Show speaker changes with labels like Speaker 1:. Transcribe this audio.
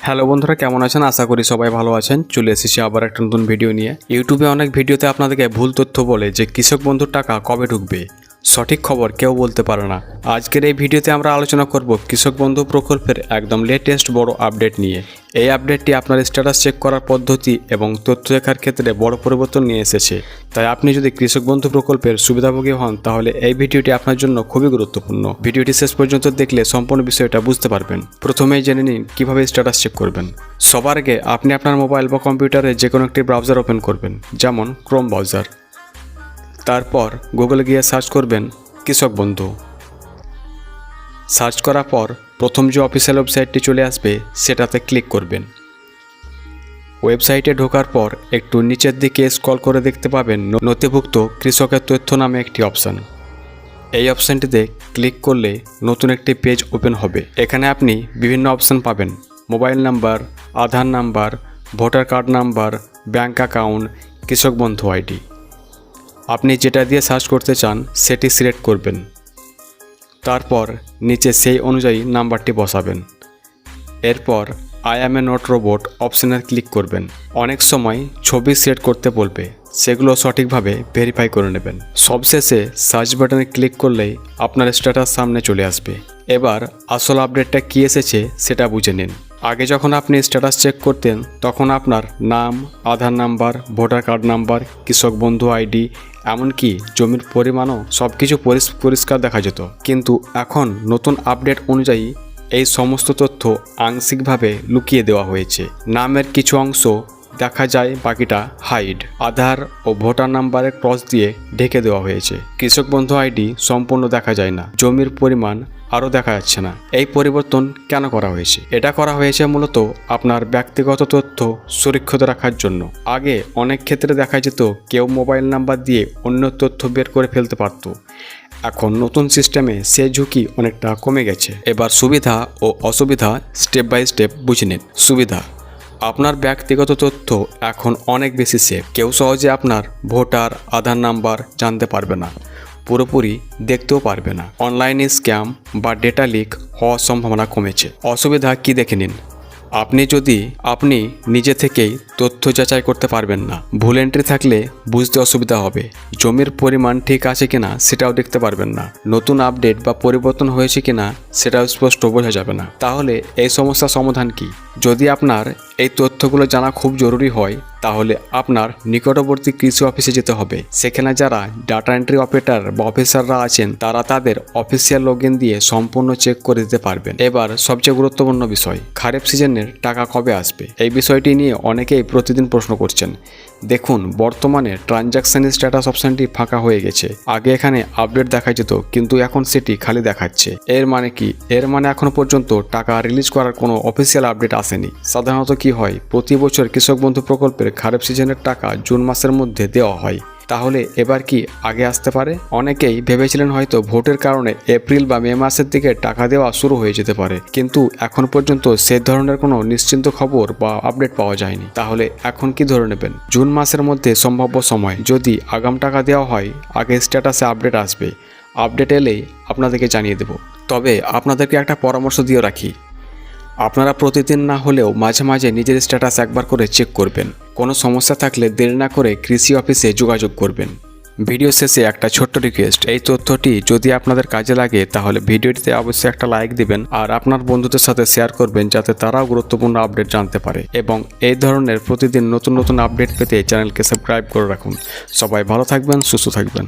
Speaker 1: Hello বন্ধুরা, কেমন আছেন? আশা করি সবাই ভালো আছেন। চলে এসেছি আবার একটা নতুন ভিডিও নিয়ে। ইউটিউবে অনেক ভিডিওতে আপনাদেরকে ভুল তথ্য বলে যে কৃষক বন্ধুর টাকা কবে ঢুকবে, সঠিক খবর কেউ বলতে পারে না। আজকের এই ভিডিওতে আমরা আলোচনা করব কৃষক বন্ধু প্রকল্পের একদম লেটেস্ট বড় আপডেট নিয়ে। এই আপডেটটি আপনার স্ট্যাটাস চেক করার পদ্ধতি এবং তথ্য লেখার ক্ষেত্রে বড় পরিবর্তন নিয়ে এসেছে। তাই আপনি যদি কৃষক বন্ধু প্রকল্পের সুবিধাভোগী হন তাহলে এই ভিডিওটি আপনার জন্য খুবই গুরুত্বপূর্ণ। ভিডিওটি শেষ পর্যন্ত দেখলে সম্পূর্ণ বিষয়টা বুঝতে পারবেন। প্রথমেই জেনে নিন কিভাবে স্ট্যাটাস চেক করবেন। সবার আগে আপনি আপনার মোবাইল বা কম্পিউটারে যে কোনো একটি ব্রাউজার ওপেন করবেন, যেমন ক্রোম ব্রাউজার। তারপর গুগলে গিয়ে সার্চ করবেন কৃষক বন্ধু। সার্চ করার পর প্রথম যে অফিসিয়াল ওয়েবসাইটটি চলে আসবে সেটাতে ক্লিক করবেন। ওয়েবসাইটে ঢোকার পর একটু নিচের দিকে স্ক্রল করে দেখতে পাবেন নথিভুক্ত কৃষকের তথ্য নামে একটি অপশান। এই অপশানটিতে ক্লিক করলে নতুন একটি পেজ ওপেন হবে। এখানে আপনি বিভিন্ন অপশান পাবেন: mobile number, Aadhaar number, voter card number, bank account, Krishak Bandhu ID. আপনি যেটা দিয়ে সার্চ করতে চান সেটি সিলেক্ট করবেন। তারপর নিচে সেই অনুযায়ী নাম্বারটি বসাবেন। এরপর I am A not robot অপশানে ক্লিক করবেন। অনেক সময় ছবি সেট করতে বলবে, সেগুলো সঠিকভাবে ভেরিফাই করে নেবেন। সবশেষে সার্চ বাটনে ক্লিক করলেই আপনার স্ট্যাটাস সামনে চলে আসবে। এবার আসল আপডেটটা কী এসেছে সেটা বুঝে নিন। আগে যখন আপনি স্ট্যাটাস চেক করতেন তখন আপনার নাম, আধার নাম্বার, ভোটার কার্ড নাম্বার, কৃষক বন্ধু আইডি, এমনকি জমির পরিমাণও সব কিছু পরিষ্কার দেখা যেত। কিন্তু এখন নতুন আপডেট অনুযায়ী এই সমস্ত তথ্য আংশিকভাবে লুকিয়ে দেওয়া হয়েছে। নামের কিছু অংশ দেখা যায়, বাকিটা হাইড। আধার ও ভোটার নাম্বারের ক্রস দিয়ে ঢেকে দেওয়া হয়েছে। কৃষক বন্ধু আইডি সম্পূর্ণ দেখা যায় না। জমির পরিমাণ আরও দেখা যাচ্ছে না। এই পরিবর্তন কেন করা হয়েছে? এটা করা হয়েছে মূলত আপনার ব্যক্তিগত তথ্য সুরক্ষিত রাখার জন্য। আগে অনেক ক্ষেত্রে দেখা যেত কেউ মোবাইল নাম্বার দিয়ে অন্য তথ্য বের করে ফেলতে পারত। এখন নতুন সিস্টেমে সে ঝুঁকি অনেকটা কমে গেছে। এবার সুবিধা ও অসুবিধা স্টেপ বাই স্টেপ বুঝে নিন। সুবিধা: আপনার ব্যক্তিগত তথ্য এখন অনেক বেশি সেফ। কেউ সহজে আপনার ভোটার, আধার নাম্বার জানতে পারবে না, পুরোপুরি দেখতেও পারবে না। অনলাইনে স্ক্যাম বা ডেটা লিক হওয়ার সম্ভাবনা কমেছে। অসুবিধা কি দেখে নিন। আপনি নিজে থেকেই তথ্য যাচাই করতে পারবেন না। ভুল এন্ট্রি থাকলে বুঝতে অসুবিধা হবে। জমির পরিমাণ ঠিক আছে কিনা সেটাও দেখতে পারবেন না। নতুন আপডেট বা পরিবর্তন হয়েছে কিনা সেটাও স্পষ্ট বোঝা যাবে না। তাহলে এই সমস্যার সমাধান কি? যদি আপনার এই তথ্যগুলো জানা খুব জরুরি হয় তাহলে আপনার নিকটবর্তী কৃষি অফিসে যেতে হবে। সেখানে যারা ডাটা এন্ট্রি অপারেটর বা অফিসাররা আছেন তারা তাদের অফিসিয়াল লগইন দিয়ে সম্পূর্ণ চেক করে দিতে পারবেন। এবার সবচেয়ে গুরুত্বপূর্ণ বিষয়, খারিফ সিজনের টাকা কবে আসবে? এই বিষয়টি নিয়ে অনেকেই প্রতিদিন প্রশ্ন করছেন। দেখুন, বর্তমানে ট্রানজাকশন স্ট্যাটাস অপশানটি ফাঁকা হয়ে গেছে। আগে এখানে আপডেট দেখা যেত, কিন্তু এখন সেটি খালি দেখাচ্ছে। এর মানে কি? এর মানে এখনো পর্যন্ত টাকা রিলিজ করার কোনো অফিসিয়াল আপডেট আসেনি। সাধারণত কি হয়, প্রতি বছর কৃষক বন্ধু প্রকল্পের খারিফ সিজনের টাকা জুন মাসের মধ্যে দেওয়া হয়। তাহলে এবার কি আগে আসতে পারে? অনেকেই ভেবেছিলেন হয়তো ভোটের কারণে এপ্রিল বা মে মাসের দিকে টাকা দেওয়া শুরু হয়ে যেতে পারে, কিন্তু এখন পর্যন্ত সে ধরনের কোনো নিশ্চিন্ত খবর বা আপডেট পাওয়া যায়নি। তাহলে এখন কি ধরে নেবেন? জুন মাসের মধ্যে সম্ভাব্য সময়। যদি আগাম টাকা দেওয়া হয় আগে স্ট্যাটাসে আপডেট আসবে। আপডেট এলেই আপনাদেরকে জানিয়ে দেব। তবে আপনাদেরকে একটা পরামর্শ দিয়ে রাখি, আপনারা প্রতিদিন না হলেও মাঝে মাঝে নিজের স্ট্যাটাস একবার করে চেক করবেন। কোনো সমস্যা থাকলে দেরি না করে কৃষি অফিসে যোগাযোগ করবেন। ভিডিও শেষে একটা ছোট্ট রিকোয়েস্ট, এই তথ্যটি যদি আপনাদের কাজে লাগে তাহলে ভিডিওটিতে অবশ্যই একটা লাইক দিবেন আর আপনার বন্ধুদের সাথে শেয়ার করবেন যাতে তারাও গুরুত্বপূর্ণ আপডেট জানতে পারে। এবং এই ধরনের প্রতিদিন নতুন নতুন আপডেট পেতে চ্যানেলকে সাবস্ক্রাইব করে রাখুন। সবাই ভালো থাকবেন, সুস্থ থাকবেন।